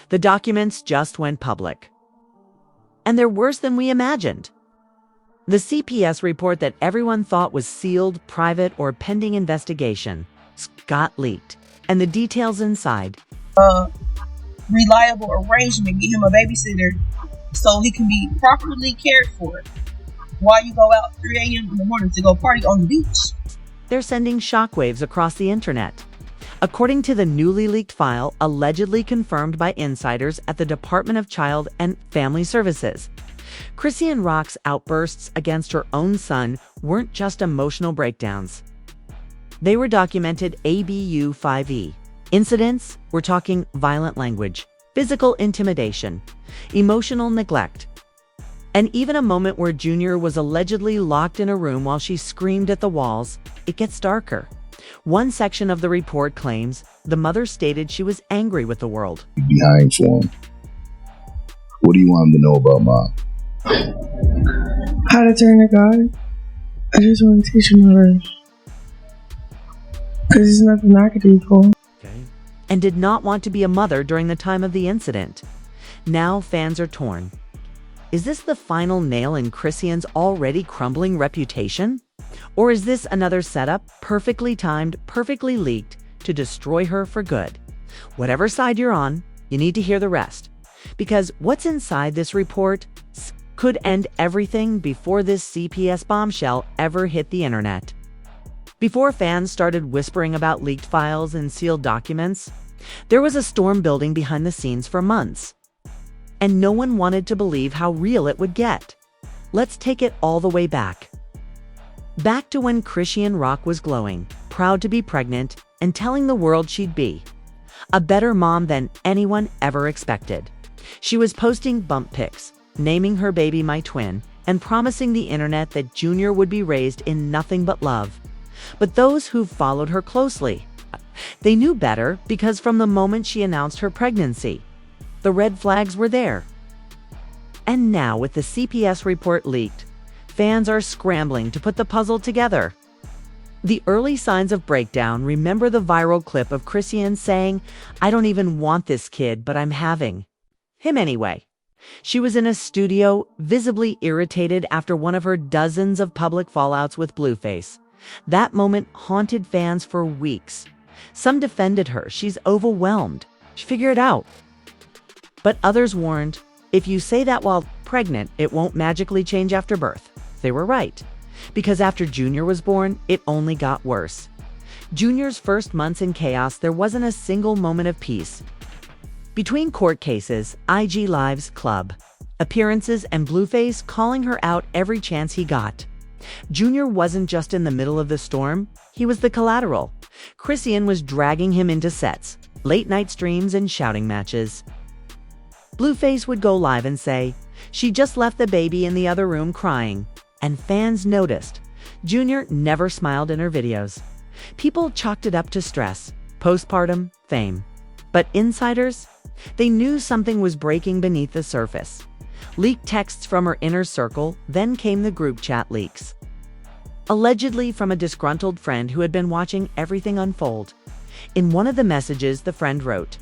The documents just went public. And they're worse than we imagined. The CPS report that everyone thought was sealed, private, or pending investigation got leaked, and the details inside. Reliable arrangement, get him a babysitter so he can be properly cared for. Why you go out 3 a.m. in the morning to go party on the beach? They're sending shockwaves across the internet. According to the newly leaked file, allegedly confirmed by insiders at the Department of Child and Family Services, Chrisean Rock's outbursts against her own son weren't just emotional breakdowns. They were documented ABU 5E. Incidents, we're talking violent language, physical intimidation, emotional neglect, and even a moment where Junior was allegedly locked in a room while she screamed at the walls. It gets darker. One section of the report claims the mother stated she was angry with the world. Behind for him. What do you want him to know about Mom? How to turn to God. I just want to teach him to learn. Because there's nothing I could do for him. And did not want to be a mother during the time of the incident. Now fans are torn. Is this the final nail in Chrisean's already crumbling reputation? Or is this another setup, perfectly timed, perfectly leaked, to destroy her for good? Whatever side you're on, you need to hear the rest. Because what's inside this report could end everything before this CPS bombshell ever hit the internet. Before fans started whispering about leaked files and sealed documents, there was a storm building behind the scenes for months. And no one wanted to believe how real it would get. Let's take it all the way back. Back to when Chrisean Rock was glowing, proud to be pregnant, and telling the world she'd be a better mom than anyone ever expected. She was posting bump pics, naming her baby my twin, and promising the internet that Junior would be raised in nothing but love. But those who followed her closely, they knew better, because from the moment she announced her pregnancy, the red flags were there. And now, with the CPS report leaked, fans are scrambling to put the puzzle together. The early signs of breakdown. Remember the viral clip of Chrisean saying, "I don't even want this kid, but I'm having him anyway." She was in a studio, visibly irritated after one of her dozens of public fallouts with Blueface. That moment haunted fans for weeks. Some defended her. She's overwhelmed. She figured it out. But others warned, if you say that while pregnant, it won't magically change after birth. They were right. Because after Junior was born, it only got worse. Junior's first months in chaos, there wasn't a single moment of peace. Between court cases, IG Live's club appearances, and Blueface calling her out every chance he got, Junior wasn't just in the middle of the storm, he was the collateral. Chrisean was dragging him into sets, late-night streams, and shouting matches. Blueface would go live and say, "She just left the baby in the other room crying," and fans noticed. Junior never smiled in her videos. People chalked it up to stress, postpartum, fame. But insiders? They knew something was breaking beneath the surface. Leaked texts from her inner circle, then came the group chat leaks. Allegedly from a disgruntled friend who had been watching everything unfold. In one of the messages, the friend wrote,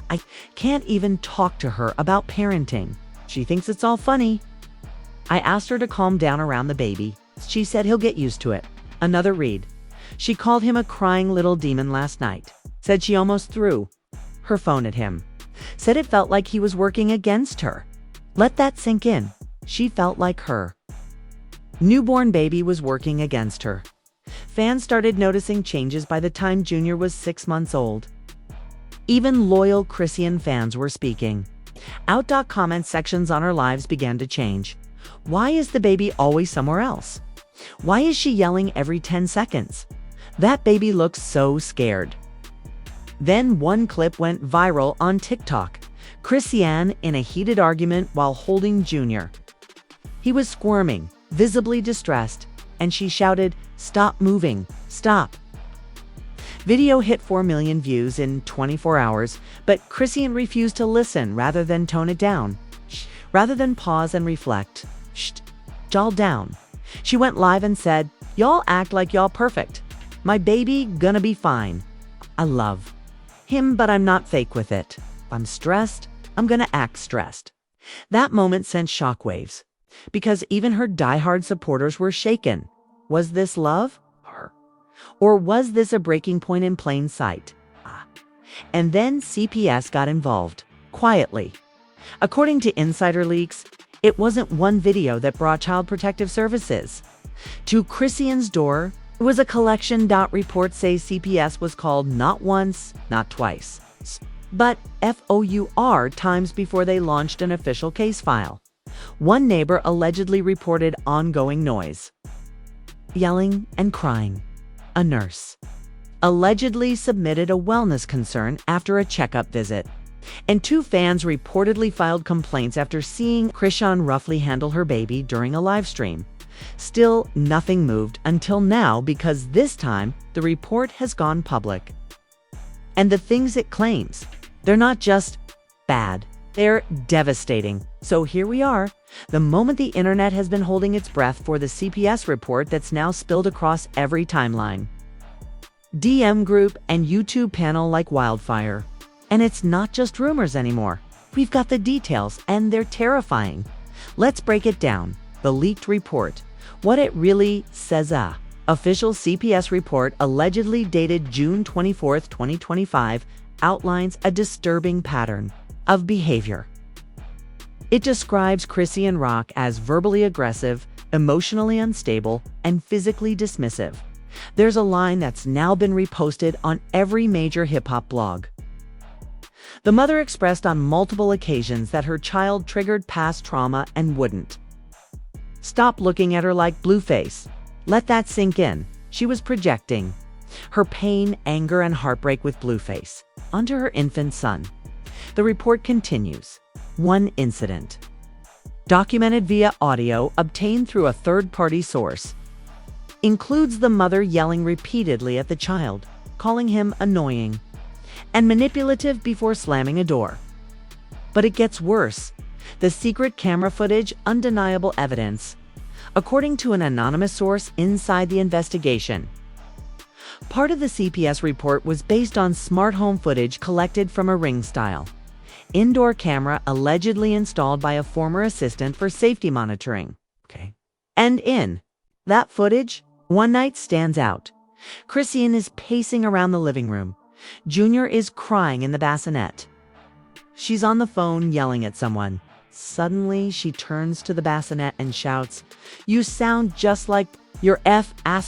"I can't even talk to her about parenting. She thinks it's all funny. I asked her to calm down around the baby. She said he'll get used to it." Another read, "She called him a crying little demon last night. Said she almost threw her phone at him. Said it felt like he was working against her. Let that sink in. She felt like her newborn baby was working against her." Fans started noticing changes by the time Junior was 6 months old. Even loyal Chrisean fans were speaking. Comment sections on her lives began to change. Why is the baby always somewhere else? Why is she yelling every 10 seconds? That baby looks so scared. Then one clip went viral on TikTok. Chrisean in a heated argument while holding Junior. He was squirming, visibly distressed, and she shouted, "Stop moving, stop." Video hit 4 million views in 24 hours, but Chrisean refused to listen. Rather than tone it down, rather than pause and reflect, y'all down. She went live and said, "Y'all act like y'all perfect. My baby gonna be fine. I love him, but I'm not fake with it. I'm stressed. I'm gonna act stressed. That moment sent shockwaves, because even her diehard supporters were shaken. Was this love? Or was this a breaking point in plain sight? And then CPS got involved, quietly. According to insider leaks, it wasn't one video that brought Child Protective Services. To Chrisean's door, it was a collection. Reports say CPS was called not once, not twice, but FOUR times before they launched an official case file. One neighbor allegedly reported ongoing noise, yelling and crying. A nurse allegedly submitted a wellness concern after a checkup visit. And 2 fans reportedly filed complaints after seeing Chrisean roughly handle her baby during a live stream. Still, nothing moved until now, because this time the report has gone public. And the things it claims, they're not just bad, they're devastating. So here we are, the moment the internet has been holding its breath for the CPS report that's now spilled across every timeline, DM group and YouTube panel like wildfire. And it's not just rumors anymore. We've got the details, and they're terrifying. Let's break it down. The leaked report. What it really says. Official CPS report, allegedly dated June 24, 2025, outlines a disturbing pattern of behavior. It describes Chrisean Rock as verbally aggressive, emotionally unstable, and physically dismissive. There's a line that's now been reposted on every major hip-hop blog. The mother expressed on multiple occasions that her child triggered past trauma and wouldn't stop looking at her like Blueface. Let that sink in. She was projecting her pain, anger, and heartbreak with Blueface onto her infant son. The report continues. One incident, documented via audio obtained through a third-party source, includes the mother yelling repeatedly at the child, calling him annoying and manipulative before slamming a door. But it gets worse. The secret camera footage, undeniable evidence, according to an anonymous source inside the investigation. Part of the CPS report was based on smart home footage collected from a Ring-style indoor camera allegedly installed by a former assistant for safety monitoring. And in that footage, one night stands out. Chrisean is pacing around the living room. Junior is crying in the bassinet. She's on the phone yelling at someone. Suddenly, she turns to the bassinet and shouts, "You sound just like your F*** and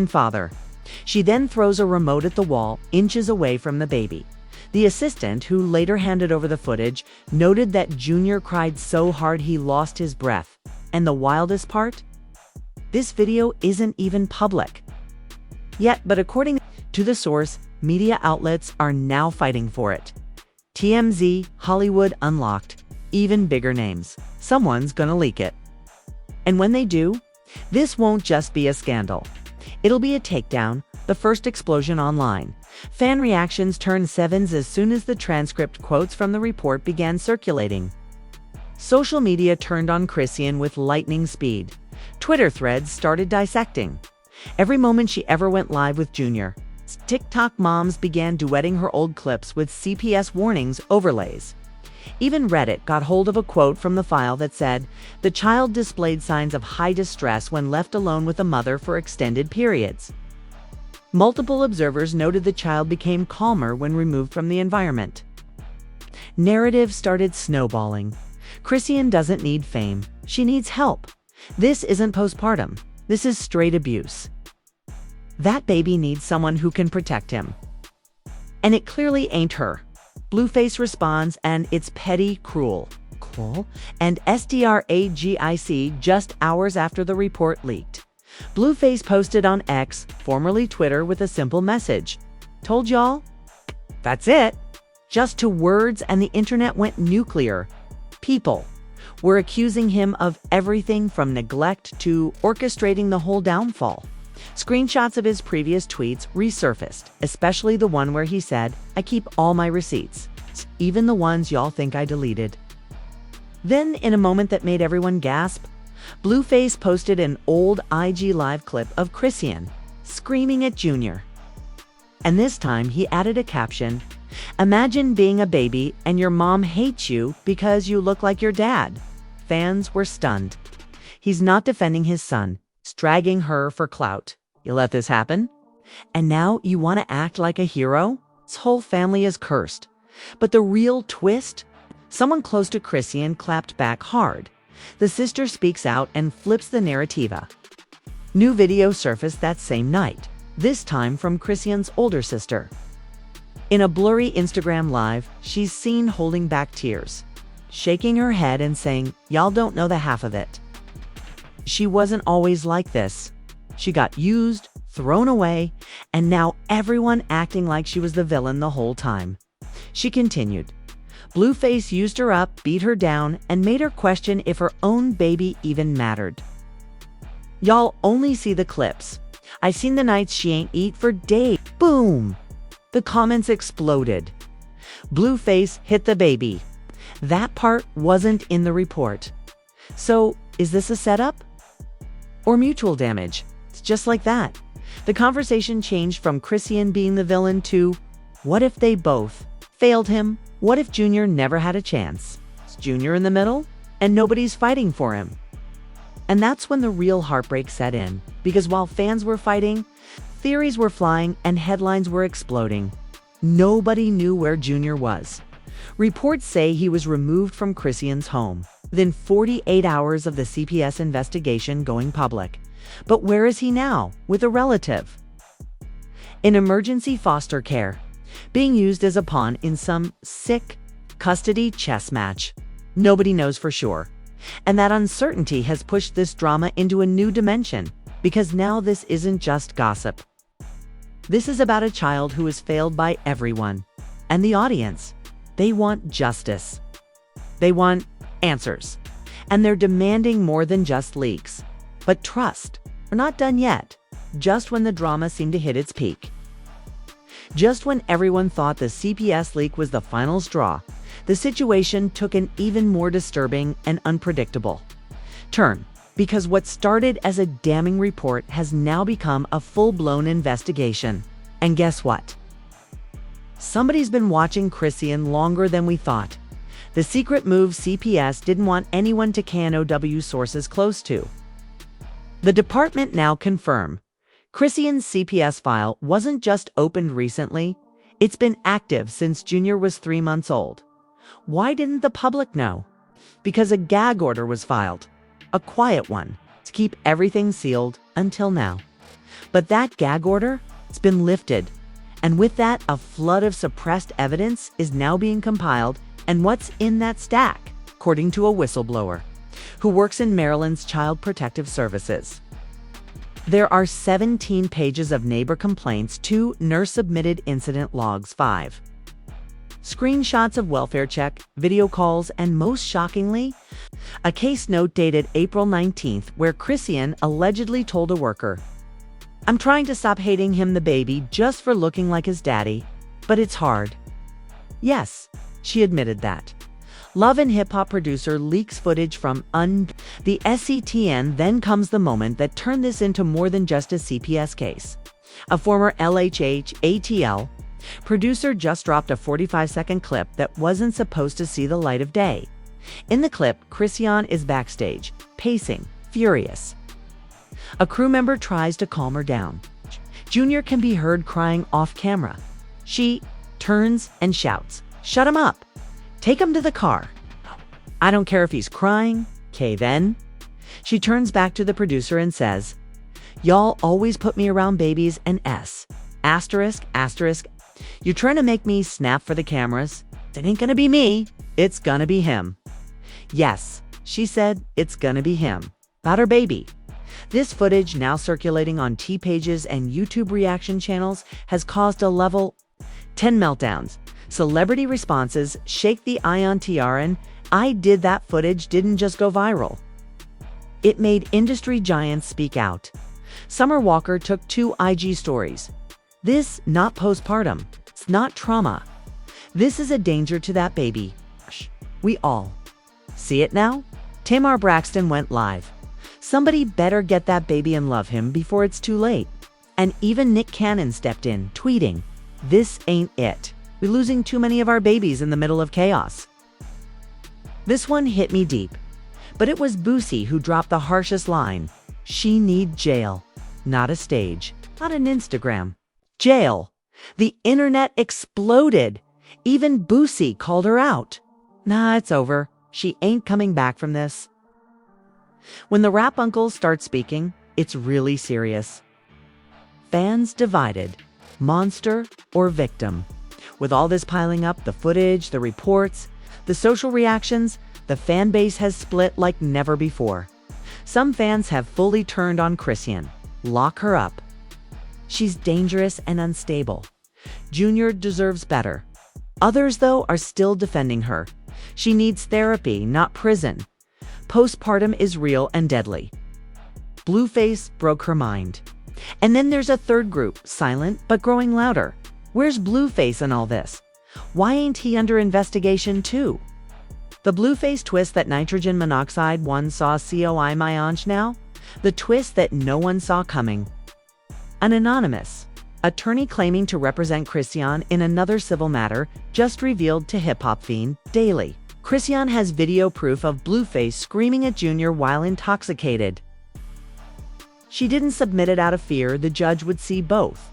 father." She then throws a remote at the wall, inches away from the baby. The assistant, who later handed over the footage, noted that Junior cried so hard he lost his breath. And the wildest part? This video isn't even public yet, but according to the source, media outlets are now fighting for it. TMZ, Hollywood Unlocked, even bigger names. Someone's gonna leak it. And when they do, this won't just be a scandal. It'll be a takedown, the first explosion online. Fan reactions turned sevens as soon as the transcript quotes from the report began circulating. Social media turned on Chrisean with lightning speed. Twitter threads started dissecting every moment she ever went live with Junior. TikTok moms began duetting her old clips with CPS warnings overlays. Even Reddit got hold of a quote from the file that said, "The child displayed signs of high distress when left alone with a mother for extended periods." Multiple observers noted the child became calmer when removed from the environment. Narratives started snowballing. Chrisean doesn't need fame. She needs help. This isn't postpartum. This is straight abuse. That baby needs someone who can protect him. And it clearly ain't her. Blueface responds, and it's petty, cruel, and STRAGIC just hours after the report leaked. Blueface posted on X, formerly Twitter, with a simple message. "Told y'all?" That's it. Just 2 words, and the internet went nuclear. People were accusing him of everything from neglect to orchestrating the whole downfall. Screenshots of his previous tweets resurfaced, especially the one where he said, "I keep all my receipts, even the ones y'all think I deleted." Then, in a moment that made everyone gasp, Blueface posted an old IG Live clip of Chrisean screaming at Junior. And this time he added a caption, Imagine being a baby and your mom hates you because you look like your dad. Fans were stunned. He's not defending his son, he's dragging her for clout. You let this happen? And now you want to act like a hero? His whole family is cursed. But the real twist? Someone close to Chrisean clapped back hard. The sister speaks out and flips the narrativa. New video surfaced that same night, this time from Chrisean's older sister. In a blurry Instagram live, she's seen holding back tears, shaking her head and saying, "Y'all don't know the half of it. She wasn't always like this. She got used, thrown away, and now everyone acting like she was the villain the whole time." She continued, "Blueface used her up, beat her down, and made her question if her own baby even mattered. Y'all only see the clips. I seen the nights she ain't eat for days." Boom! The comments exploded. Blueface hit the baby. That part wasn't in the report. So, is this a setup? Or mutual damage? It's just like that. The conversation changed from Chrisean being the villain to, what if they both failed him? What if Junior never had a chance? Is Junior in the middle? And nobody's fighting for him? And that's when the real heartbreak set in, because while fans were fighting, theories were flying and headlines were exploding. Nobody knew where Junior was. Reports say he was removed from Chrisean's home within 48 hours of the CPS investigation going public. But where is he now? With a relative. In emergency foster care, being used as a pawn in some sick custody chess match. Nobody knows for sure. And that uncertainty has pushed this drama into a new dimension, because now this isn't just gossip. This is about a child who is failed by everyone. And the audience, they want justice. They want answers. And they're demanding more than just leaks. But trust, we're not done yet, just when the drama seemed to hit its peak. Just when everyone thought the CPS leak was the final straw, the situation took an even more disturbing and unpredictable turn, because what started as a damning report has now become a full-blown investigation. And guess what? Somebody's been watching Chrisean longer than we thought. The secret move CPS didn't want anyone to KNOW sources close to. The department now confirmed Chrisean's CPS file wasn't just opened recently, it's been active since Junior was 3 months old. Why didn't the public know? Because a gag order was filed, a quiet one, to keep everything sealed until now. But that gag order, it's been lifted, and with that, a flood of suppressed evidence is now being compiled, and what's in that stack, according to a whistleblower who works in Maryland's Child Protective Services. There are 17 pages of neighbor complaints, 2 nurse-submitted incident logs, 5 screenshots of welfare check, video calls, and most shockingly, a case note dated April 19th where Chrisean allegedly told a worker, "I'm trying to stop hating him, the baby, just for looking like his daddy, but it's hard." Yes, she admitted that. Love and Hip Hop producer leaks footage from the SCTN. Then comes the moment that turned this into more than just a CPS case. A former LHH ATL producer just dropped a 45-second clip that wasn't supposed to see the light of day. In the clip, Chrisean is backstage, pacing, furious. A crew member tries to calm her down. Junior can be heard crying off camera. She turns and shouts, "Shut him up! Take him to the car." "I don't care if he's crying." "'Kay then." She turns back to the producer and says, "Y'all always put me around babies and asterisk. You're trying to make me snap for the cameras. It ain't gonna be me. It's gonna be him." Yes, she said, it's gonna be him. About her baby. This footage, now circulating on T-pages and YouTube reaction channels, has caused a level 10 meltdowns. Celebrity responses shake the ion TRN. I did that footage didn't just go viral. It made industry giants speak out. Summer Walker took 2 IG stories. This not postpartum. It's not trauma. This is a danger to that baby. We all see it now. Tamar Braxton went live. Somebody better get that baby and love him before it's too late. And even Nick Cannon stepped in, tweeting, "This ain't it." We're losing too many of our babies in the middle of chaos. This one hit me deep, but it was Boosie who dropped the harshest line. She need jail, not a stage, not an Instagram. Jail. The internet exploded. Even Boosie called her out. Nah, it's over. She ain't coming back from this. When the rap uncles start speaking, it's really serious. Fans divided, monster or victim. With all this piling up, the footage, the reports, the social reactions, the fan base has split like never before. Some fans have fully turned on Chrisean. Lock her up. She's dangerous and unstable. Junior deserves better. Others, though, are still defending her. She needs therapy, not prison. Postpartum is real and deadly. Blueface broke her mind. And then there's a third group, silent but growing louder. Where's Blueface in all this? Why ain't he under investigation too? The Blueface twist that nitrogen monoxide one saw COI my ange now? The twist that no one saw coming. An anonymous attorney claiming to represent Chrisean in another civil matter just revealed to hip-hop fiend Daily. Chrisean has video proof of Blueface screaming at Junior while intoxicated. She didn't submit it out of fear the judge would see both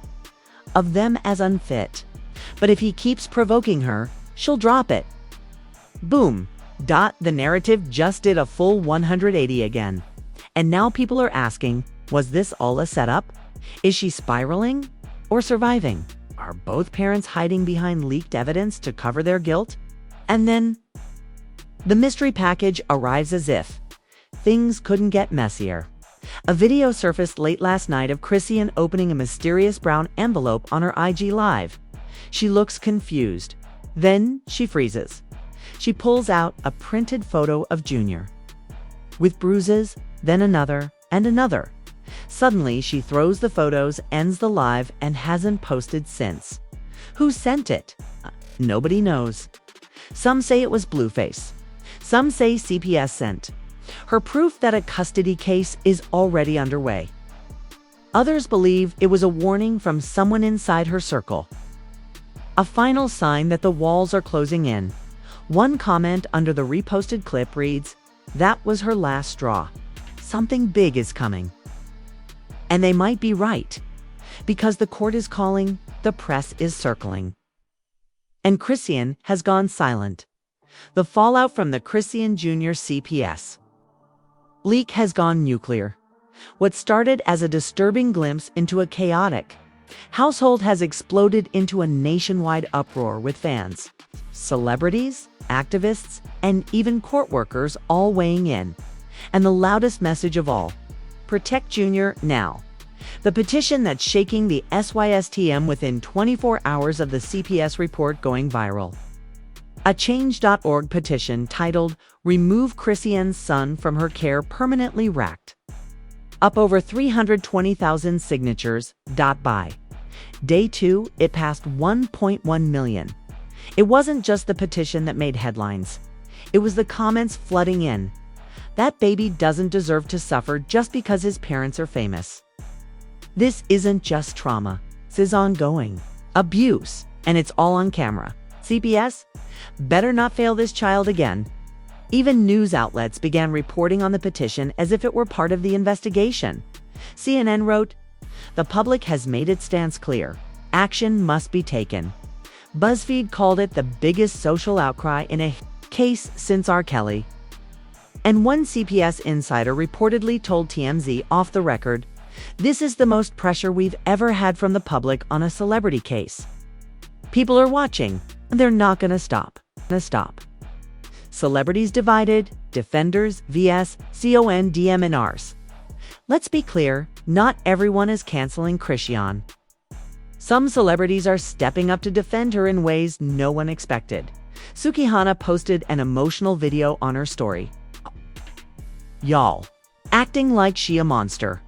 of them as unfit. But if he keeps provoking her, she'll drop it. Boom. The narrative just did a full 180 again. And now people are asking, was this all a setup? Is she spiraling or surviving? Are both parents hiding behind leaked evidence to cover their guilt? And then the mystery package arrives as if things couldn't get messier. A video surfaced late last night of Chrisean opening a mysterious brown envelope on her IG Live. She looks confused. Then she freezes. She pulls out a printed photo of Junior, with bruises, then another, and another. Suddenly, she throws the photos, ends the live, and hasn't posted since. Who sent it? Nobody knows. Some say it was Blueface. Some say CPS sent her proof that a custody case is already underway. Others believe it was a warning from someone inside her circle. A final sign that the walls are closing in. One comment under the reposted clip reads, "That was her last straw. Something big is coming." And they might be right, because the court is calling, the press is circling. And Chrisean has gone silent. The fallout from the Chrisean Jr. CPS leak has gone nuclear. What started as a disturbing glimpse into a chaotic household has exploded into a nationwide uproar with fans, celebrities, activists, and even court workers all weighing in. And the loudest message of all, protect Junior now. The petition that's shaking the SYSTM within 24 hours of the CPS report going viral. A Change.org petition titled "Remove Chrisean's Son from Her Care" permanently racked up over 320,000 signatures. By day 2, it passed 1.1 million. It wasn't just the petition that made headlines. It was the comments flooding in. That baby doesn't deserve to suffer just because his parents are famous. This isn't just trauma. This is ongoing abuse, and it's all on camera. CPS better not fail this child again. Even news outlets began reporting on the petition as if it were part of the investigation. CNN wrote, "The public has made its stance clear. Action must be taken." BuzzFeed called it the biggest social outcry in a case since R. Kelly. And one CPS insider reportedly told TMZ off the record, "This is the most pressure we've ever had from the public on a celebrity case. People are watching, and they're not gonna stop. Celebrities divided, defenders vs. CON DM and Rs. Let's be clear, not everyone is canceling Chrisean. Some celebrities are stepping up to defend her in ways no one expected. Sukihana posted an emotional video on her story. "Y'all, acting like she a monster.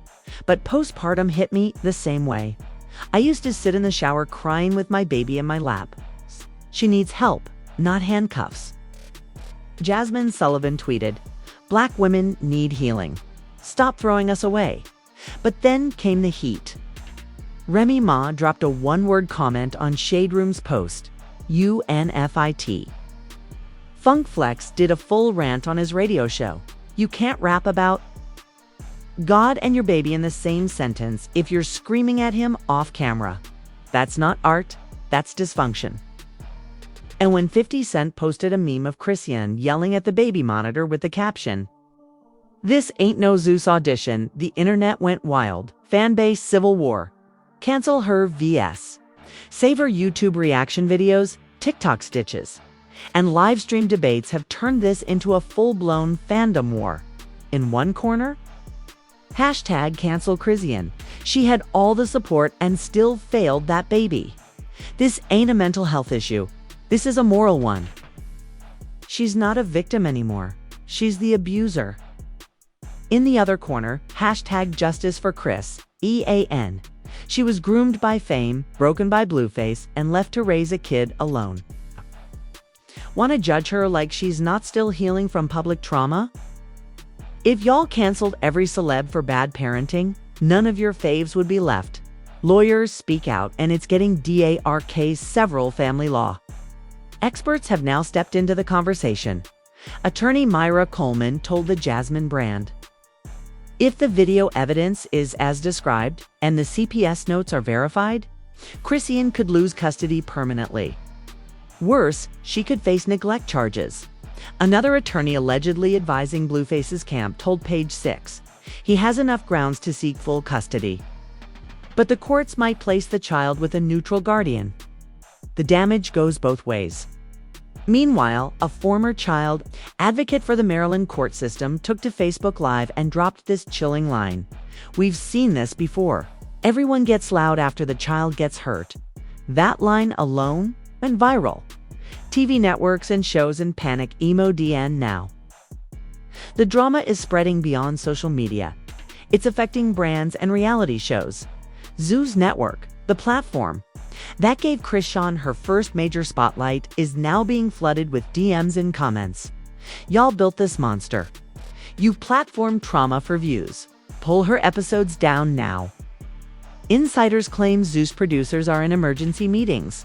But postpartum hit me the same way. I used to sit in the shower crying with my baby in my lap. She needs help, not handcuffs." Jasmine Sullivan tweeted, "Black women need healing. Stop throwing us away." But then came the heat. Remy Ma dropped a one-word comment on Shade Room's post. UNFIT. Funk Flex did a full rant on his radio show. You can't rap about God and your baby in the same sentence if you're screaming at him off camera. That's not art, that's dysfunction. And when 50 Cent posted a meme of Chrisean yelling at the baby monitor with the caption, "This ain't no Zeus audition," the internet went wild. Fanbase civil war. Cancel her vs. Save her YouTube reaction videos, TikTok stitches. And live stream debates have turned this into a full-blown fandom war. In one corner, hashtag cancel Chrisean. She had all the support and still failed that baby. This ain't a mental health issue. This is a moral one. She's not a victim anymore. She's the abuser. In the other corner, hashtag justice for Chris, EAN. She was groomed by fame, broken by Blueface, and left to raise a kid alone. Want to judge her like she's not still healing from public trauma? If y'all canceled every celeb for bad parenting, none of your faves would be left. Lawyers speak out, and it's getting DARK's several family law. Experts have now stepped into the conversation. Attorney Myra Coleman told the Jasmine brand, "If the video evidence is as described and the CPS notes are verified, Chrisean could lose custody permanently. Worse, she could face neglect charges." Another attorney allegedly advising Blueface's camp told Page 6 he has enough grounds to seek full custody. But the courts might place the child with a neutral guardian. The damage goes both ways. Meanwhile, a former child advocate for the Maryland court system took to Facebook Live and dropped this chilling line. "We've seen this before. Everyone gets loud after the child gets hurt." That line alone went viral. TV networks and shows in panic emo DN now. The drama is spreading beyond social media. It's affecting brands and reality shows. Zeus Network, the platform that gave Chrisean her first major spotlight, is now being flooded with DMs and comments. "Y'all built this monster. You platformed trauma for views. Pull her episodes down now." Insiders claim Zeus producers are in emergency meetings,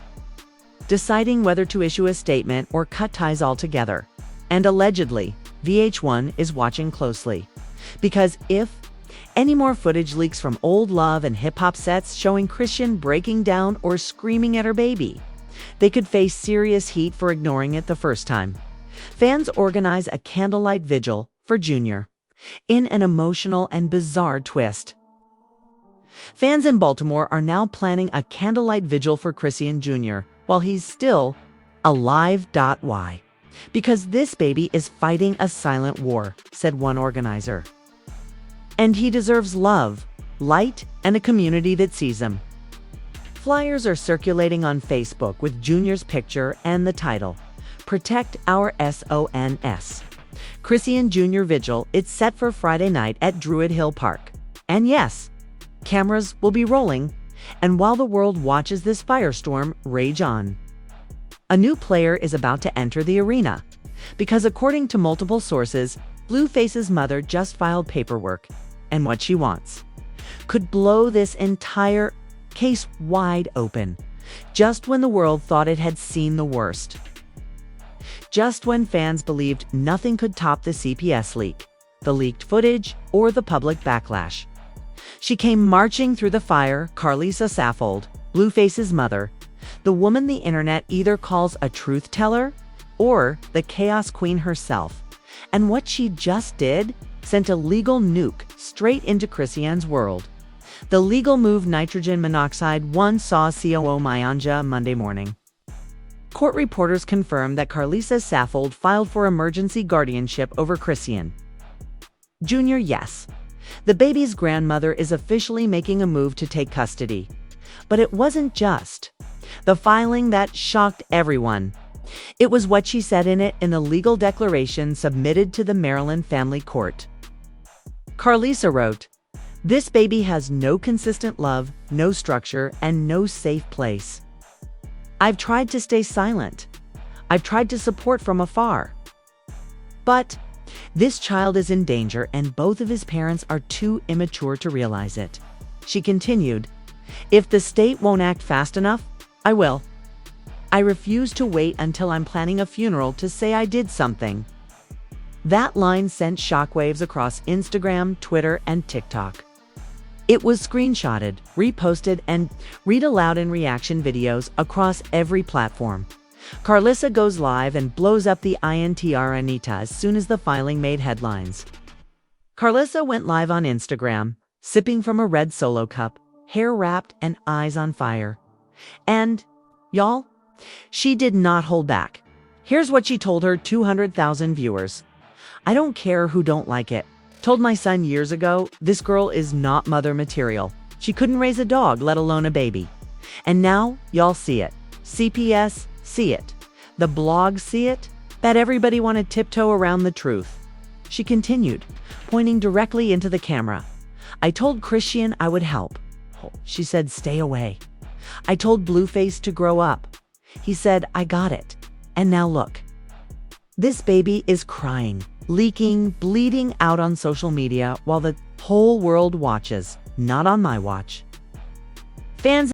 deciding whether to issue a statement or cut ties altogether. And allegedly, VH1 is watching closely. Because if any more footage leaks from old love and hip-hop sets showing Chrisean breaking down or screaming at her baby, they could face serious heat for ignoring it the first time. Fans organize a candlelight vigil for Junior in an emotional and bizarre twist. Fans in Baltimore are now planning a candlelight vigil for Chrisean Jr. while he's still alive. Why? Because this baby is fighting a silent war, said one organizer. And he deserves love, light, and a community that sees him. Flyers are circulating on Facebook with Junior's picture and the title, "Protect Our SONS." Chrisean Jr. Vigil, it's set for Friday night at Druid Hill Park. And yes, cameras will be rolling, and while the world watches this firestorm rage on, a new player is about to enter the arena. Because according to multiple sources, Blueface's mother just filed paperwork, and what she wants could blow this entire case wide open, just when the world thought it had seen the worst. Just when fans believed nothing could top the CPS leak, the leaked footage, or the public backlash. She came marching through the fire, Carlisa Saffold, Blueface's mother, the woman the internet either calls a truth teller or the chaos queen herself. And what she just did sent a legal nuke straight into Chrisean's world. The legal move nitrogen monoxide one saw COO Mayanja Monday morning. Court reporters confirmed that Carlisa Saffold filed for emergency guardianship over Chrisean Jr. Yes, the baby's grandmother is officially making a move to take custody. But it wasn't just the filing that shocked everyone. It was what she said in it in the legal declaration submitted to the Maryland Family Court. Carlisa wrote, "This baby has no consistent love, no structure, and no safe place. I've tried to stay silent. I've tried to support from afar. But this child is in danger, and both of his parents are too immature to realize it." She continued, "If the state won't act fast enough, I will. I refuse to wait until I'm planning a funeral to say I did something. That line sent shockwaves across Instagram, Twitter, and TikTok. It was screenshotted, reposted, and read aloud in reaction videos across every platform. Carlissa goes live and blows up the INTR Anita as soon as the filing made headlines. Carlissa went live on Instagram, sipping from a red Solo cup, hair wrapped and eyes on fire. And, y'all, she did not hold back. Here's what she told her 200,000 viewers. "I don't care who don't like it. Told my son years ago, this girl is not mother material. She couldn't raise a dog, let alone a baby. And now, y'all see it. CPS, see it. The blogs see it. Bet everybody want to tiptoe around the truth." She continued, pointing directly into the camera. "I told Chrisean I would help. She said, stay away. I told Blueface to grow up. He said, I got it. And now look. This baby is crying, leaking, bleeding out on social media while the whole world watches. Not on my watch." Fans